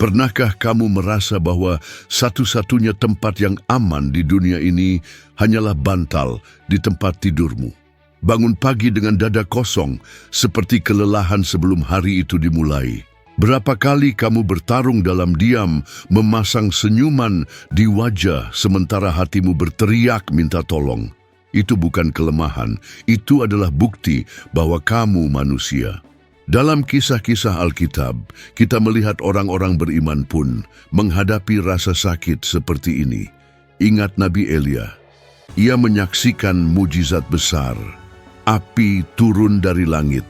Pernahkah kamu merasa bahwa satu-satunya tempat yang aman di dunia ini hanyalah bantal di tempat tidurmu? Bangun pagi dengan dada kosong, seperti kelelahan sebelum hari itu dimulai. Berapa kali kamu bertarung dalam diam, memasang senyuman di wajah sementara hatimu berteriak minta tolong. Itu bukan kelemahan, itu adalah bukti bahwa kamu manusia. Dalam kisah-kisah Alkitab, kita melihat orang-orang beriman pun menghadapi rasa sakit seperti ini. Ingat Nabi Elia. Ia menyaksikan mujizat besar. Api turun dari langit.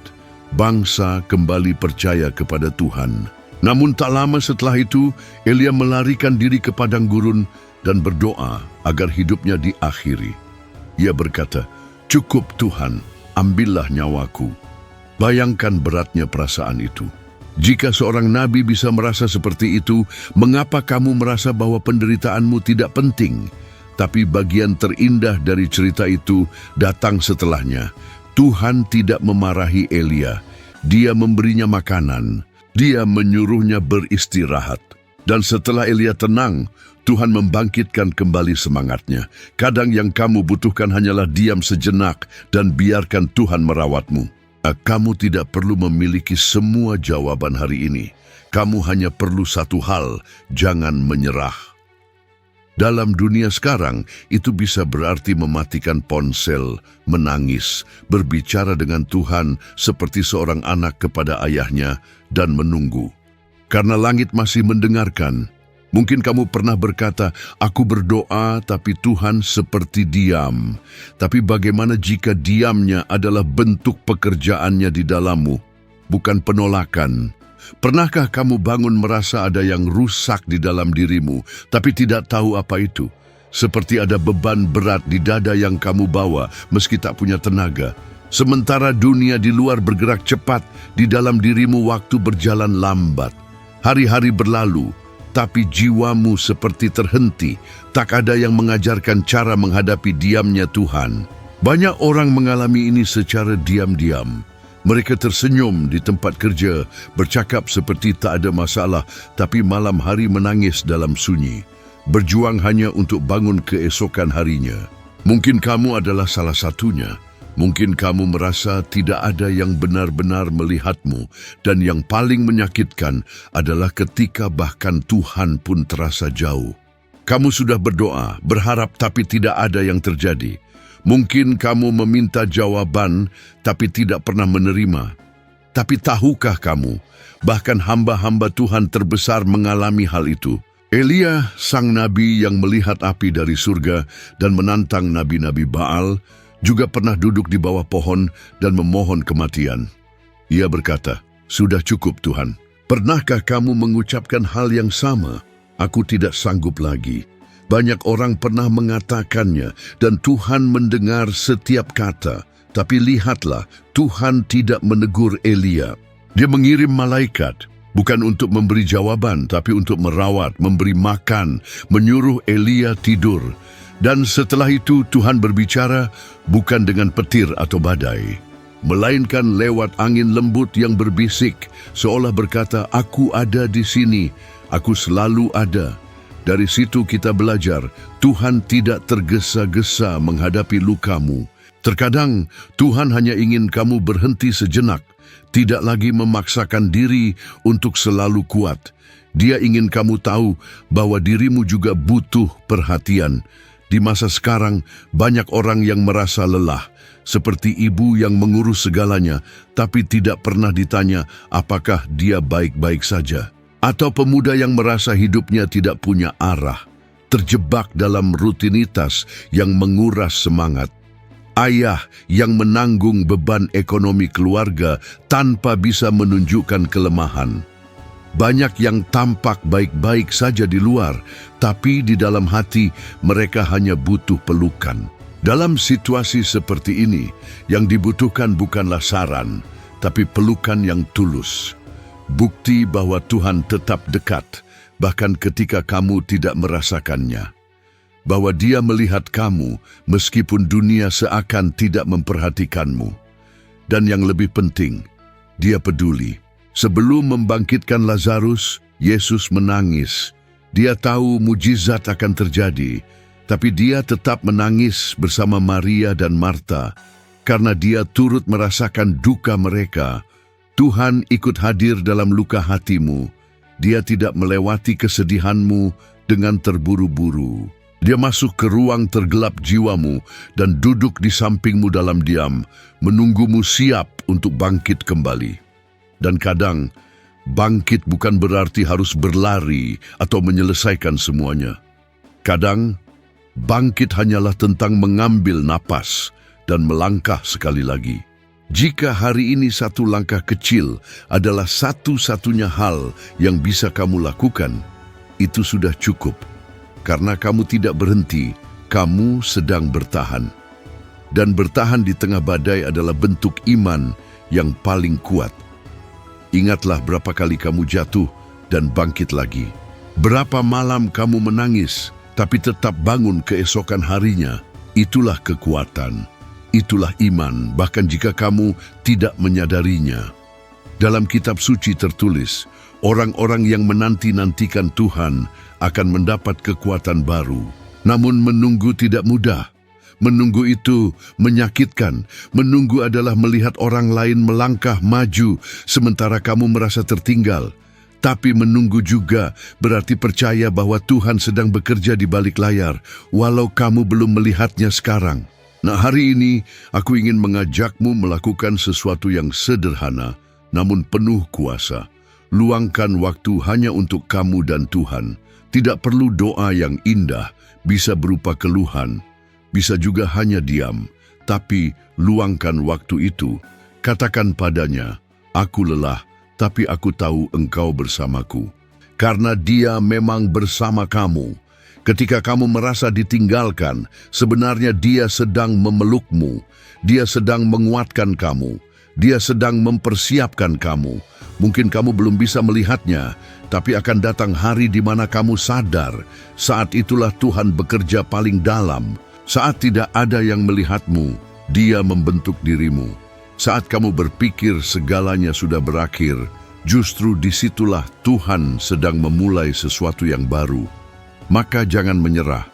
Bangsa kembali percaya kepada Tuhan. Namun tak lama setelah itu, Elia melarikan diri ke padang gurun dan berdoa agar hidupnya diakhiri. Ia berkata, "Cukup Tuhan, ambillah nyawaku." Bayangkan beratnya perasaan itu. Jika seorang nabi bisa merasa seperti itu, mengapa kamu merasa bahwa penderitaanmu tidak penting? Tapi bagian terindah dari cerita itu datang setelahnya. Tuhan tidak memarahi Elia. Dia memberinya makanan. Dia menyuruhnya beristirahat. Dan setelah Elia tenang, Tuhan membangkitkan kembali semangatnya. Kadang yang kamu butuhkan hanyalah diam sejenak dan biarkan Tuhan merawatmu. Kamu tidak perlu memiliki semua jawaban hari ini. Kamu hanya perlu satu hal, jangan menyerah. Dalam dunia sekarang, itu bisa berarti mematikan ponsel, menangis, berbicara dengan Tuhan seperti seorang anak kepada ayahnya, dan menunggu. Karena langit masih mendengarkan. Mungkin kamu pernah berkata, "Aku berdoa, tapi Tuhan seperti diam." Tapi bagaimana jika diamnya adalah bentuk pekerjaannya di dalammu, bukan penolakan? Pernahkah kamu bangun merasa ada yang rusak di dalam dirimu, tapi tidak tahu apa itu? Seperti ada beban berat di dada yang kamu bawa, meski tak punya tenaga. Sementara dunia di luar bergerak cepat, di dalam dirimu waktu berjalan lambat. Hari-hari berlalu, tapi jiwamu seperti terhenti. Tak ada yang mengajarkan cara menghadapi diamnya Tuhan. Banyak orang mengalami ini secara diam-diam. Mereka tersenyum di tempat kerja, bercakap seperti tak ada masalah, tapi malam hari menangis dalam sunyi. Berjuang hanya untuk bangun keesokan harinya. Mungkin kamu adalah salah satunya. Mungkin kamu merasa tidak ada yang benar-benar melihatmu, dan yang paling menyakitkan adalah ketika bahkan Tuhan pun terasa jauh. Kamu sudah berdoa, berharap tapi tidak ada yang terjadi. Mungkin kamu meminta jawaban tapi tidak pernah menerima. Tapi tahukah kamu, bahkan hamba-hamba Tuhan terbesar mengalami hal itu. Elia, sang nabi yang melihat api dari surga dan menantang nabi-nabi Baal, juga pernah duduk di bawah pohon dan memohon kematian. Ia berkata, "Sudah cukup Tuhan." Pernahkah kamu mengucapkan hal yang sama? "Aku tidak sanggup lagi." Banyak orang pernah mengatakannya dan Tuhan mendengar setiap kata. Tapi lihatlah, Tuhan tidak menegur Elia. Dia mengirim malaikat, bukan untuk memberi jawaban, tapi untuk merawat, memberi makan, menyuruh Elia tidur. Dan setelah itu Tuhan berbicara bukan dengan petir atau badai, melainkan lewat angin lembut yang berbisik, seolah berkata, "Aku ada di sini, aku selalu ada." Dari situ kita belajar, Tuhan tidak tergesa-gesa menghadapi lukamu. Terkadang Tuhan hanya ingin kamu berhenti sejenak, tidak lagi memaksakan diri untuk selalu kuat. Dia ingin kamu tahu bahwa dirimu juga butuh perhatian. Di masa sekarang, banyak orang yang merasa lelah, seperti ibu yang mengurus segalanya, tapi tidak pernah ditanya apakah dia baik-baik saja. Atau pemuda yang merasa hidupnya tidak punya arah, terjebak dalam rutinitas yang menguras semangat. Ayah yang menanggung beban ekonomi keluarga tanpa bisa menunjukkan kelemahan. Banyak yang tampak baik-baik saja di luar, tapi di dalam hati mereka hanya butuh pelukan. Dalam situasi seperti ini, yang dibutuhkan bukanlah saran, tapi pelukan yang tulus. Bukti bahwa Tuhan tetap dekat, bahkan ketika kamu tidak merasakannya. Bahwa Dia melihat kamu, meskipun dunia seakan tidak memperhatikanmu. Dan yang lebih penting, Dia peduli. Sebelum membangkitkan Lazarus, Yesus menangis. Dia tahu mujizat akan terjadi, tapi dia tetap menangis bersama Maria dan Marta karena dia turut merasakan duka mereka. Tuhan ikut hadir dalam luka hatimu. Dia tidak melewati kesedihanmu dengan terburu-buru. Dia masuk ke ruang tergelap jiwamu dan duduk di sampingmu dalam diam, menunggumu siap untuk bangkit kembali. Dan kadang, bangkit bukan berarti harus berlari atau menyelesaikan semuanya. Kadang, bangkit hanyalah tentang mengambil napas dan melangkah sekali lagi. Jika hari ini satu langkah kecil adalah satu-satunya hal yang bisa kamu lakukan, itu sudah cukup. Karena kamu tidak berhenti, kamu sedang bertahan. Dan bertahan di tengah badai adalah bentuk iman yang paling kuat. Ingatlah berapa kali kamu jatuh dan bangkit lagi. Berapa malam kamu menangis, tapi tetap bangun keesokan harinya. Itulah kekuatan. Itulah iman, bahkan jika kamu tidak menyadarinya. Dalam kitab suci tertulis, orang-orang yang menanti-nantikan Tuhan akan mendapat kekuatan baru. Namun menunggu tidak mudah. Menunggu itu menyakitkan. Menunggu adalah melihat orang lain melangkah maju sementara kamu merasa tertinggal. Tapi menunggu juga berarti percaya bahwa Tuhan sedang bekerja di balik layar, walau kamu belum melihatnya sekarang. Nah, hari ini aku ingin mengajakmu melakukan sesuatu yang sederhana, namun penuh kuasa. Luangkan waktu hanya untuk kamu dan Tuhan. Tidak perlu doa yang indah, bisa berupa keluhan, bisa juga hanya diam. Tapi luangkan waktu itu, katakan padanya, "Aku lelah, tapi aku tahu engkau bersamaku." Karena dia memang bersama kamu. Ketika kamu merasa ditinggalkan, sebenarnya dia sedang memelukmu. Dia sedang menguatkan kamu. Dia sedang mempersiapkan kamu. Mungkin kamu belum bisa melihatnya, tapi akan datang hari di mana kamu sadar. Saat itulah Tuhan bekerja paling dalam. Saat tidak ada yang melihatmu, dia membentuk dirimu. Saat kamu berpikir segalanya sudah berakhir, justru disitulah Tuhan sedang memulai sesuatu yang baru. Maka jangan menyerah.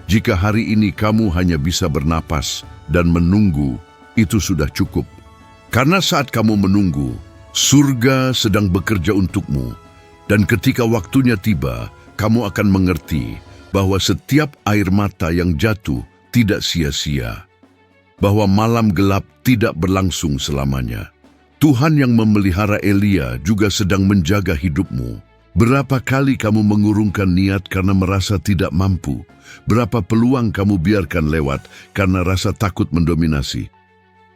Jika hari ini kamu hanya bisa bernapas dan menunggu, itu sudah cukup. Karena saat kamu menunggu, surga sedang bekerja untukmu. Dan ketika waktunya tiba, kamu akan mengerti bahwa setiap air mata yang jatuh tidak sia-sia. Bahwa malam gelap tidak berlangsung selamanya. Tuhan yang memelihara Elia juga sedang menjaga hidupmu. Berapa kali kamu mengurungkan niat karena merasa tidak mampu? Berapa peluang kamu biarkan lewat karena rasa takut mendominasi?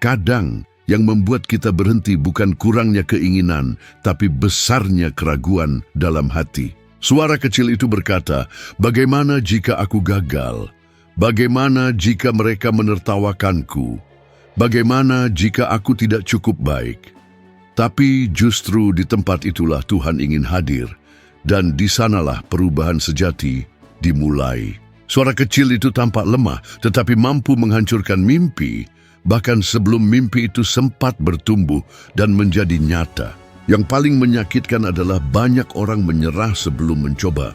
Kadang yang membuat kita berhenti bukan kurangnya keinginan, tapi besarnya keraguan dalam hati. Suara kecil itu berkata, "Bagaimana jika aku gagal? Bagaimana jika mereka menertawakanku? Bagaimana jika aku tidak cukup baik?" Tapi justru di tempat itulah Tuhan ingin hadir. Dan di sanalah perubahan sejati dimulai. Suara kecil itu tampak lemah, tetapi mampu menghancurkan mimpi, bahkan sebelum mimpi itu sempat bertumbuh dan menjadi nyata. Yang paling menyakitkan adalah banyak orang menyerah sebelum mencoba.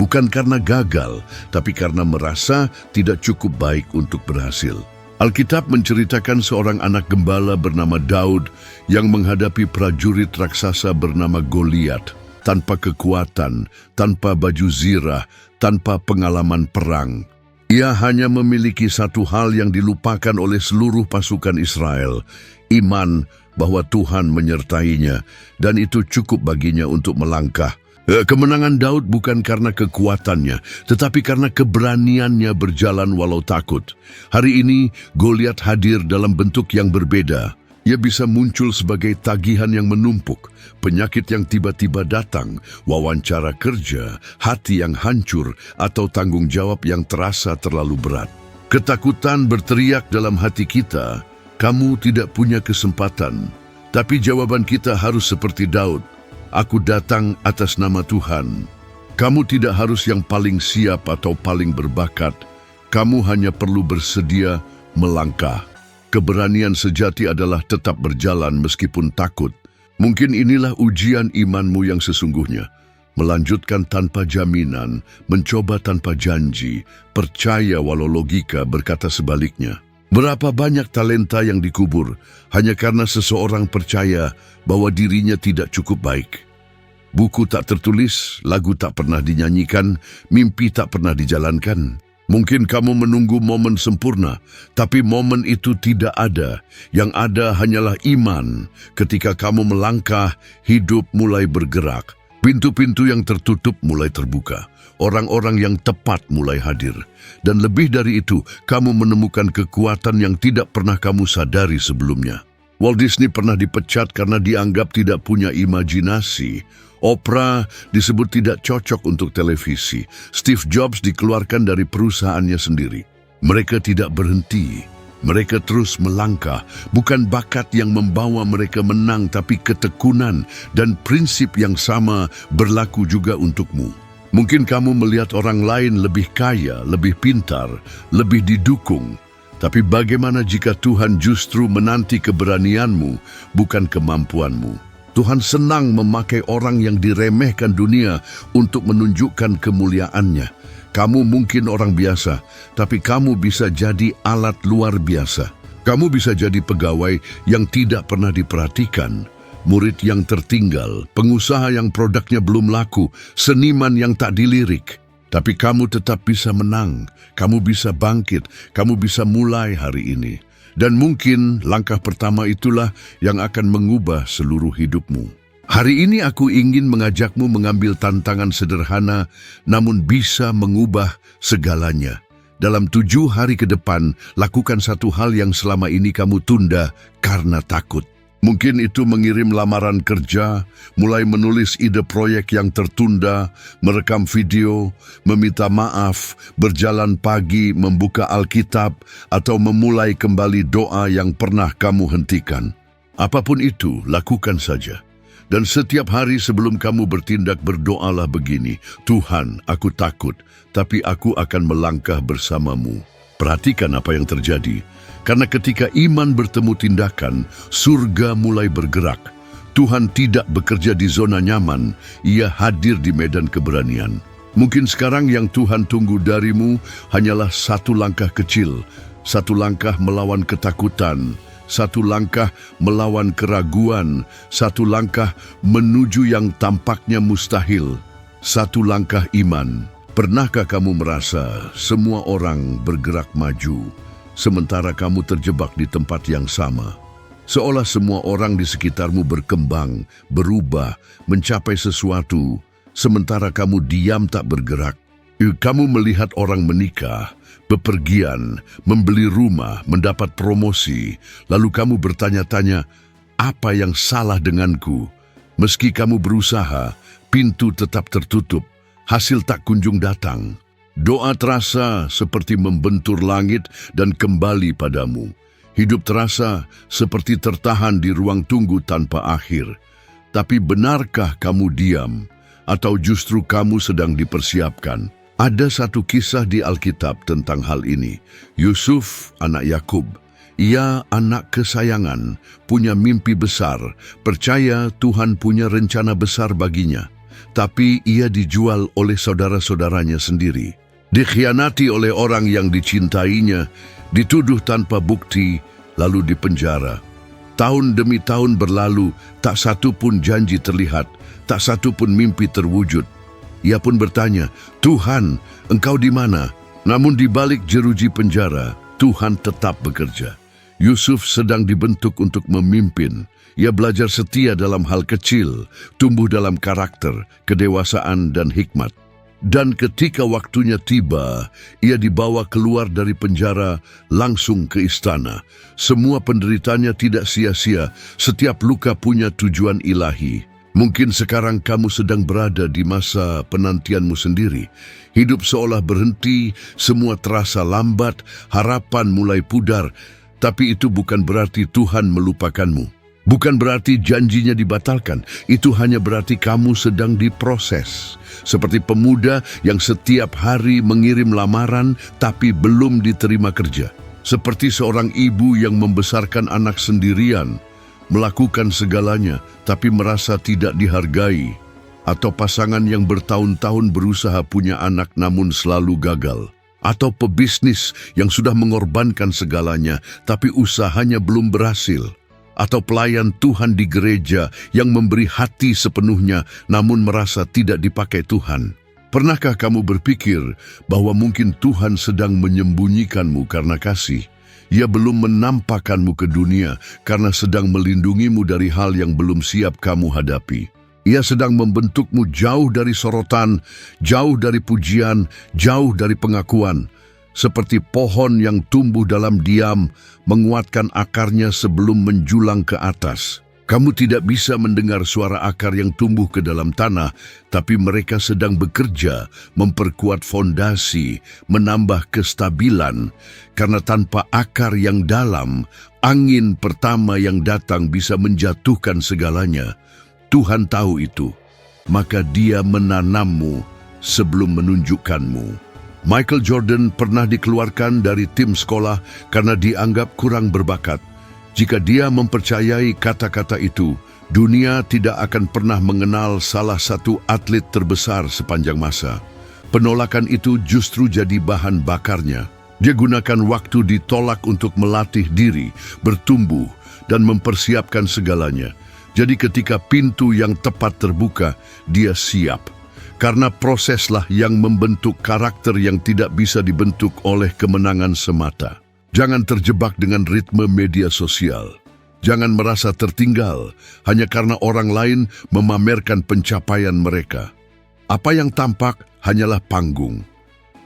Bukan karena gagal, tapi karena merasa tidak cukup baik untuk berhasil. Alkitab menceritakan seorang anak gembala bernama Daud yang menghadapi prajurit raksasa bernama Goliat. Tanpa kekuatan, tanpa baju zirah, tanpa pengalaman perang. Ia hanya memiliki satu hal yang dilupakan oleh seluruh pasukan Israel, iman bahwa Tuhan menyertainya, dan itu cukup baginya untuk melangkah. Kemenangan Daud bukan karena kekuatannya, tetapi karena keberaniannya berjalan walau takut. Hari ini, Goliat hadir dalam bentuk yang berbeda. Ia bisa muncul sebagai tagihan yang menumpuk, penyakit yang tiba-tiba datang, wawancara kerja, hati yang hancur, atau tanggung jawab yang terasa terlalu berat. Ketakutan berteriak dalam hati kita, "Kamu tidak punya kesempatan." Tapi jawaban kita harus seperti Daud, "Aku datang atas nama Tuhan." Kamu tidak harus yang paling siap atau paling berbakat. Kamu hanya perlu bersedia melangkah. Keberanian sejati adalah tetap berjalan meskipun takut. Mungkin inilah ujian imanmu yang sesungguhnya. melanjutkan tanpa jaminan, mencoba tanpa janji, percaya walau logika berkata sebaliknya. Berapa banyak talenta yang dikubur hanya karena seseorang percaya bahwa dirinya tidak cukup baik. Buku tak tertulis, lagu tak pernah dinyanyikan, mimpi tak pernah dijalankan. Mungkin kamu menunggu momen sempurna, tapi momen itu tidak ada. Yang ada hanyalah iman. Ketika kamu melangkah, hidup mulai bergerak. Pintu-pintu yang tertutup mulai terbuka. Orang-orang yang tepat mulai hadir. Dan lebih dari itu, kamu menemukan kekuatan yang tidak pernah kamu sadari sebelumnya. Walt Disney pernah dipecat karena dianggap tidak punya imajinasi. Oprah disebut tidak cocok untuk televisi. Steve Jobs dikeluarkan dari perusahaannya sendiri. Mereka tidak berhenti. Mereka terus melangkah. Bukan bakat yang membawa mereka menang, tapi ketekunan dan prinsip yang sama berlaku juga untukmu. Mungkin kamu melihat orang lain lebih kaya, lebih pintar, lebih didukung. Tapi bagaimana jika Tuhan justru menanti keberanianmu, bukan kemampuanmu? Tuhan senang memakai orang yang diremehkan dunia untuk menunjukkan kemuliaannya. Kamu mungkin orang biasa, tapi kamu bisa jadi alat luar biasa. Kamu bisa jadi pegawai yang tidak pernah diperhatikan, murid yang tertinggal, pengusaha yang produknya belum laku, seniman yang tak dilirik. Tapi kamu tetap bisa menang, kamu bisa bangkit, kamu bisa mulai hari ini. Dan mungkin langkah pertama itulah yang akan mengubah seluruh hidupmu. Hari ini aku ingin mengajakmu mengambil tantangan sederhana, namun bisa mengubah segalanya. Dalam 7 hari ke depan, lakukan satu hal yang selama ini kamu tunda karena takut. Mungkin itu mengirim lamaran kerja, mulai menulis ide proyek yang tertunda, merekam video, meminta maaf, berjalan pagi, membuka Alkitab, atau memulai kembali doa yang pernah kamu hentikan. Apapun itu, lakukan saja. Dan setiap hari sebelum kamu bertindak, berdoalah begini, Tuhan, aku takut, tapi aku akan melangkah bersamamu. Perhatikan apa yang terjadi. Karena ketika iman bertemu tindakan, surga mulai bergerak. Tuhan tidak bekerja di zona nyaman, Ia hadir di medan keberanian. Mungkin sekarang yang Tuhan tunggu darimu hanyalah satu langkah kecil, satu langkah melawan ketakutan, satu langkah melawan keraguan, satu langkah menuju yang tampaknya mustahil, satu langkah iman. Pernahkah kamu merasa semua orang bergerak maju, sementara kamu terjebak di tempat yang sama? Seolah semua orang di sekitarmu berkembang, berubah, mencapai sesuatu, sementara kamu diam tak bergerak. Kamu melihat orang menikah, bepergian, membeli rumah, mendapat promosi, lalu kamu bertanya-tanya, apa yang salah denganku? Meski kamu berusaha, pintu tetap tertutup, hasil tak kunjung datang. Doa terasa seperti membentur langit dan kembali padamu. Hidup terasa seperti tertahan di ruang tunggu tanpa akhir. Tapi benarkah kamu diam? Atau justru kamu sedang dipersiapkan? Ada satu kisah di Alkitab tentang hal ini. Yusuf, anak Yakub. Ia anak kesayangan, punya mimpi besar, percaya Tuhan punya rencana besar baginya. Tapi ia dijual oleh saudara-saudaranya sendiri. Dikhianati oleh orang yang dicintainya, dituduh tanpa bukti, lalu dipenjara. Tahun demi tahun berlalu, tak satu pun janji terlihat, tak satu pun mimpi terwujud. Ia pun bertanya, Tuhan, Engkau di mana? Namun di balik jeruji penjara, Tuhan tetap bekerja. Yusuf sedang dibentuk untuk memimpin. Ia belajar setia dalam hal kecil, tumbuh dalam karakter, kedewasaan, dan hikmat. Dan ketika waktunya tiba, ia dibawa keluar dari penjara langsung ke istana. Semua penderitanya tidak sia-sia, setiap luka punya tujuan ilahi. Mungkin sekarang kamu sedang berada di masa penantianmu sendiri. Hidup seolah berhenti, semua terasa lambat, harapan mulai pudar. Tapi itu bukan berarti Tuhan melupakanmu. Bukan berarti janjinya dibatalkan, itu hanya berarti kamu sedang diproses. Seperti pemuda yang setiap hari mengirim lamaran tapi belum diterima kerja. Seperti seorang ibu yang membesarkan anak sendirian, melakukan segalanya tapi merasa tidak dihargai. Atau pasangan yang bertahun-tahun berusaha punya anak namun selalu gagal? Atau pebisnis yang sudah mengorbankan segalanya tapi usahanya belum berhasil? Atau pelayan Tuhan di gereja yang memberi hati sepenuhnya namun merasa tidak dipakai Tuhan? Pernahkah kamu berpikir bahwa mungkin Tuhan sedang menyembunyikanmu karena kasih? Ia belum menampakkanmu ke dunia karena sedang melindungimu dari hal yang belum siap kamu hadapi. Ia sedang membentukmu jauh dari sorotan, jauh dari pujian, jauh dari pengakuan. Seperti pohon yang tumbuh dalam diam, menguatkan akarnya sebelum menjulang ke atas. Kamu tidak bisa mendengar suara akar yang tumbuh ke dalam tanah, tapi mereka sedang bekerja, memperkuat fondasi, menambah kestabilan. Karena tanpa akar yang dalam, angin pertama yang datang bisa menjatuhkan segalanya. Tuhan tahu itu, maka Dia menanammu sebelum menunjukkanmu. Michael Jordan pernah dikeluarkan dari tim sekolah karena dianggap kurang berbakat. Jika dia mempercayai kata-kata itu, dunia tidak akan pernah mengenal salah satu atlet terbesar sepanjang masa. Penolakan itu justru jadi bahan bakarnya. Dia gunakan waktu ditolak untuk melatih diri, bertumbuh, dan mempersiapkan segalanya. Jadi ketika pintu yang tepat terbuka, dia siap. Karena proseslah yang membentuk karakter yang tidak bisa dibentuk oleh kemenangan semata. Jangan terjebak dengan ritme media sosial. Jangan merasa tertinggal hanya karena orang lain memamerkan pencapaian mereka. Apa yang tampak hanyalah panggung.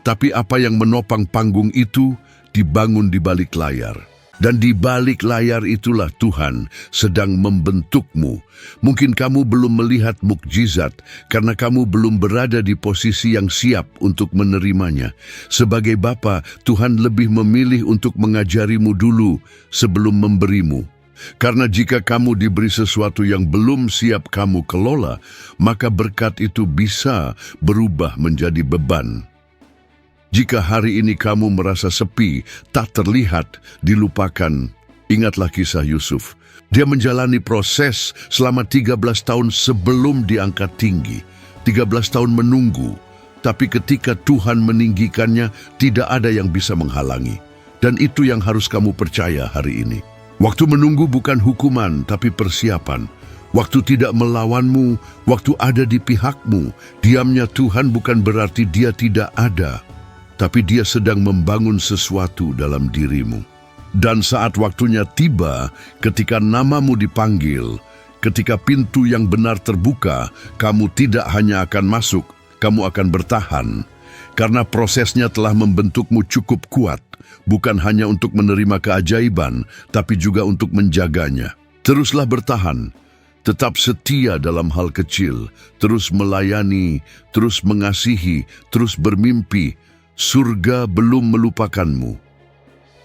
Tapi apa yang menopang panggung itu dibangun di balik layar. Dan di balik layar itulah Tuhan sedang membentukmu. Mungkin kamu belum melihat mukjizat karena kamu belum berada di posisi yang siap untuk menerimanya. Sebagai Bapa, Tuhan lebih memilih untuk mengajarimu dulu sebelum memberimu. Karena jika kamu diberi sesuatu yang belum siap kamu kelola, maka berkat itu bisa berubah menjadi beban. Jika hari ini kamu merasa sepi, tak terlihat, dilupakan, ingatlah kisah Yusuf. Dia menjalani proses selama 13 tahun sebelum diangkat tinggi. 13 tahun menunggu, tapi ketika Tuhan meninggikannya, tidak ada yang bisa menghalangi. Dan itu yang harus kamu percaya hari ini. Waktu menunggu bukan hukuman, tapi persiapan. Waktu tidak melawanmu, waktu ada di pihakmu. Diamnya Tuhan bukan berarti Dia tidak ada, tapi Dia sedang membangun sesuatu dalam dirimu. Dan saat waktunya tiba, ketika namamu dipanggil, ketika pintu yang benar terbuka, kamu tidak hanya akan masuk, kamu akan bertahan. Karena prosesnya telah membentukmu cukup kuat, bukan hanya untuk menerima keajaiban, tapi juga untuk menjaganya. Teruslah bertahan, tetap setia dalam hal kecil, terus melayani, terus mengasihi, terus bermimpi. Surga belum melupakanmu.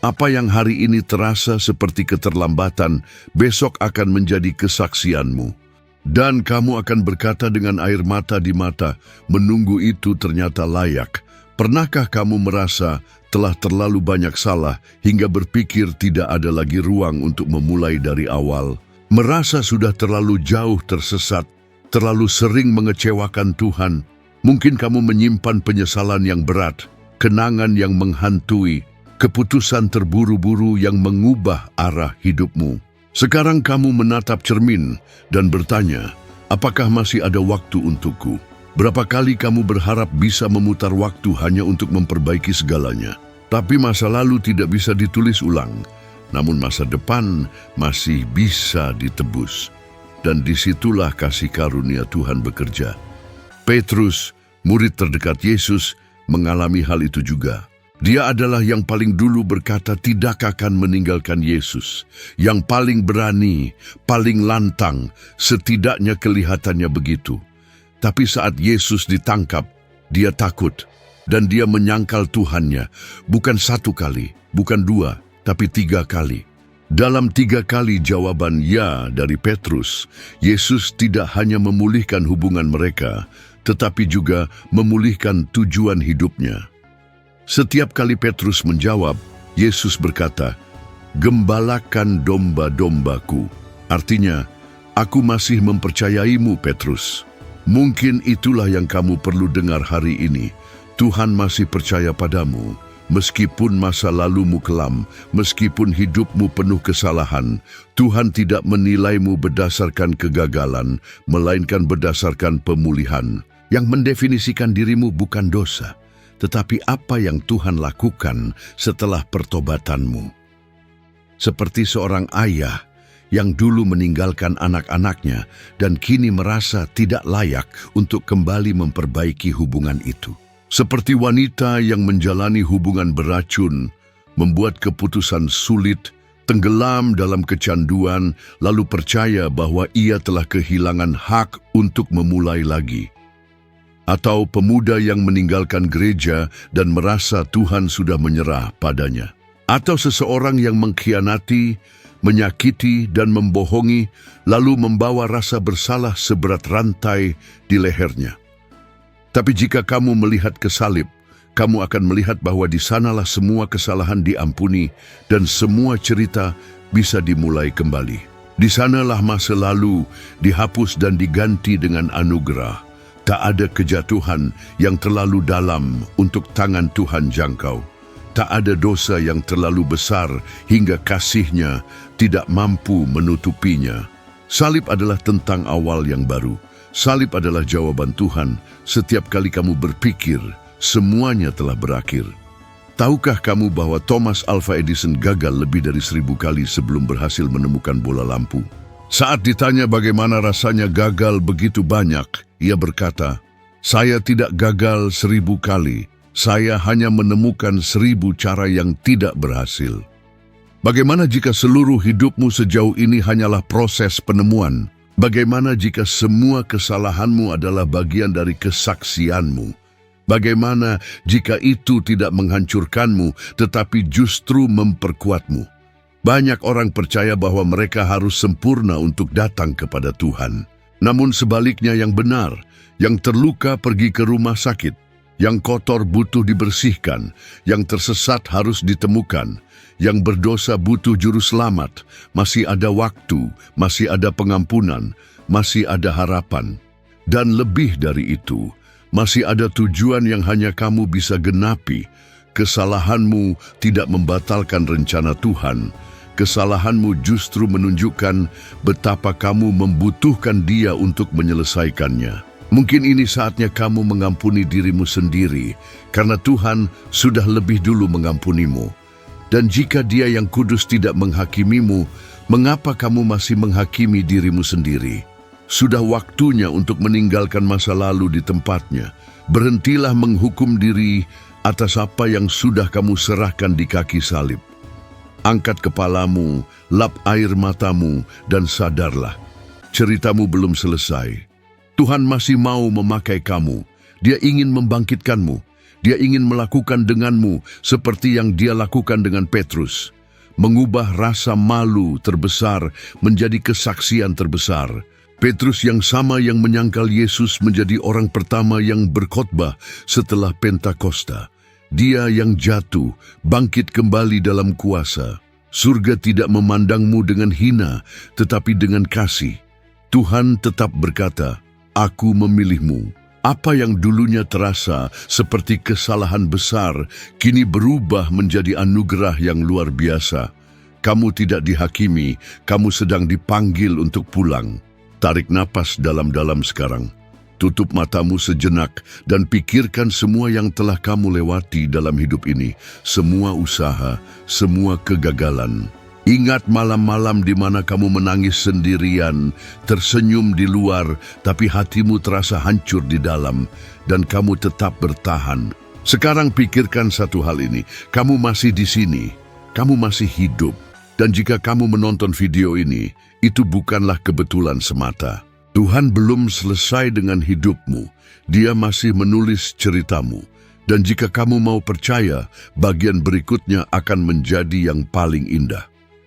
Apa yang hari ini terasa seperti keterlambatan, besok akan menjadi kesaksianmu. Dan kamu akan berkata dengan air mata di mata, menunggu itu ternyata layak. Pernahkah kamu merasa telah terlalu banyak salah hingga berpikir tidak ada lagi ruang untuk memulai dari awal? Merasa sudah terlalu jauh tersesat, terlalu sering mengecewakan Tuhan? Mungkin kamu menyimpan penyesalan yang berat, kenangan yang menghantui, keputusan terburu-buru yang mengubah arah hidupmu. Sekarang kamu menatap cermin dan bertanya, apakah masih ada waktu untukku? Berapa kali kamu berharap bisa memutar waktu hanya untuk memperbaiki segalanya? Tapi masa lalu tidak bisa ditulis ulang, namun masa depan masih bisa ditebus. Dan disitulah kasih karunia Tuhan bekerja. Petrus, murid terdekat Yesus, mengalami hal itu juga. Dia adalah yang paling dulu berkata tidak akan meninggalkan Yesus. Yang paling berani, paling lantang, setidaknya kelihatannya begitu. Tapi saat Yesus ditangkap, dia takut. Dan dia menyangkal Tuhannya, bukan 1 kali, bukan 2, tapi 3 kali. Dalam 3 kali jawaban ya dari Petrus, Yesus tidak hanya memulihkan hubungan mereka, tetapi juga memulihkan tujuan hidupnya. Setiap kali Petrus menjawab, Yesus berkata, "Gembalakan domba-dombaku." Artinya, aku masih mempercayaimu, Petrus. Mungkin itulah yang kamu perlu dengar hari ini. Tuhan masih percaya padamu. Meskipun masa lalumu kelam, meskipun hidupmu penuh kesalahan, Tuhan tidak menilaimu berdasarkan kegagalan, melainkan berdasarkan pemulihan. Yang mendefinisikan dirimu bukan dosa, tetapi apa yang Tuhan lakukan setelah pertobatanmu. Seperti seorang ayah yang dulu meninggalkan anak-anaknya dan kini merasa tidak layak untuk kembali memperbaiki hubungan itu. Seperti wanita yang menjalani hubungan beracun, membuat keputusan sulit, tenggelam dalam kecanduan, lalu percaya bahwa ia telah kehilangan hak untuk memulai lagi. Atau pemuda yang meninggalkan gereja dan merasa Tuhan sudah menyerah padanya. Atau seseorang yang mengkhianati, menyakiti dan membohongi, lalu membawa rasa bersalah seberat rantai di lehernya. Tapi jika kamu melihat ke salib, kamu akan melihat bahwa di sanalah semua kesalahan diampuni dan semua cerita bisa dimulai kembali. Di sanalah masa lalu dihapus dan diganti dengan anugerah. Tak ada kejatuhan yang terlalu dalam untuk tangan Tuhan jangkau. Tak ada dosa yang terlalu besar hingga kasih-Nya tidak mampu menutupinya. Salib adalah tentang awal yang baru. Salib adalah jawaban Tuhan setiap kali kamu berpikir semuanya telah berakhir. Tahukah kamu bahwa Thomas Alva Edison gagal lebih dari 1000 kali sebelum berhasil menemukan bola lampu? Saat ditanya bagaimana rasanya gagal begitu banyak, ia berkata, "Saya tidak gagal 1000 kali. Saya hanya menemukan 1000 cara yang tidak berhasil." Bagaimana jika seluruh hidupmu sejauh ini hanyalah proses penemuan? Bagaimana jika semua kesalahanmu adalah bagian dari kesaksianmu? Bagaimana jika itu tidak menghancurkanmu, tetapi justru memperkuatmu? Banyak orang percaya bahwa mereka harus sempurna untuk datang kepada Tuhan. Namun sebaliknya yang benar, yang terluka pergi ke rumah sakit, yang kotor butuh dibersihkan, yang tersesat harus ditemukan, yang berdosa butuh juru selamat. Masih ada waktu, masih ada pengampunan, masih ada harapan. Dan lebih dari itu, masih ada tujuan yang hanya kamu bisa genapi. Kesalahanmu tidak membatalkan rencana Tuhan. Kesalahanmu justru menunjukkan betapa kamu membutuhkan Dia untuk menyelesaikannya. Mungkin ini saatnya kamu mengampuni dirimu sendiri, karena Tuhan sudah lebih dulu mengampunimu. Dan jika Dia yang kudus tidak menghakimimu, mengapa kamu masih menghakimi dirimu sendiri? Sudah waktunya untuk meninggalkan masa lalu di tempatnya. Berhentilah menghukum diri atas apa yang sudah kamu serahkan di kaki salib. Angkat kepalamu, lap air matamu, dan sadarlah. Ceritamu belum selesai. Tuhan masih mau memakai kamu. Dia ingin membangkitkanmu. Dia ingin melakukan denganmu seperti yang Dia lakukan dengan Petrus. Mengubah rasa malu terbesar menjadi kesaksian terbesar. Petrus yang sama yang menyangkal Yesus menjadi orang pertama yang berkhotbah setelah Pentakosta. Dia yang jatuh, bangkit kembali dalam kuasa. Surga tidak memandangmu dengan hina, tetapi dengan kasih. Tuhan tetap berkata, "Aku memilihmu." Apa yang dulunya terasa seperti kesalahan besar, kini berubah menjadi anugerah yang luar biasa. Kamu tidak dihakimi, kamu sedang dipanggil untuk pulang. Tarik napas dalam-dalam sekarang. Tutup matamu sejenak dan pikirkan semua yang telah kamu lewati dalam hidup ini. Semua usaha, semua kegagalan. Ingat malam-malam di mana kamu menangis sendirian, tersenyum di luar, tapi hatimu terasa hancur di dalam, dan kamu tetap bertahan. Sekarang pikirkan satu hal ini, kamu masih di sini, kamu masih hidup. Dan jika kamu menonton video ini, itu bukanlah kebetulan semata. Tuhan belum selesai dengan hidupmu. Dia masih menulis ceritamu. Dan jika kamu mau percaya, bagian berikutnya akan menjadi yang paling indah.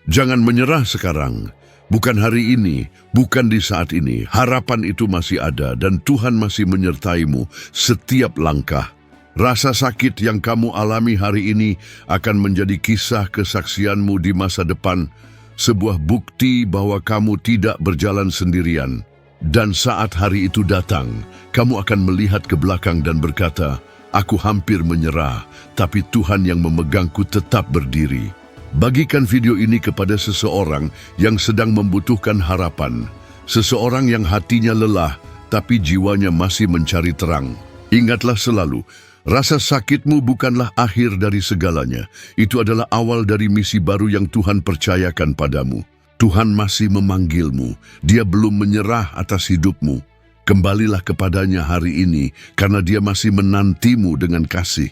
Jangan menyerah sekarang. Bukan hari ini, bukan di saat ini. Harapan itu masih ada dan Tuhan masih menyertaimu setiap langkah. Rasa sakit yang kamu alami hari ini akan menjadi kisah kesaksianmu di masa depan. Sebuah bukti bahwa kamu tidak berjalan sendirian. Dan saat hari itu datang, kamu akan melihat ke belakang dan berkata, "Aku hampir menyerah, tapi Tuhan yang memegangku tetap berdiri." Bagikan video ini kepada seseorang yang sedang membutuhkan harapan. Seseorang yang hatinya lelah, tapi jiwanya masih mencari terang. Ingatlah selalu, rasa sakitmu bukanlah akhir dari segalanya. Itu adalah awal dari misi baru yang Tuhan percayakan padamu. Tuhan masih memanggilmu. Dia belum menyerah atas hidupmu. Kembalilah kepadanya hari ini, karena Dia masih menantimu dengan kasih.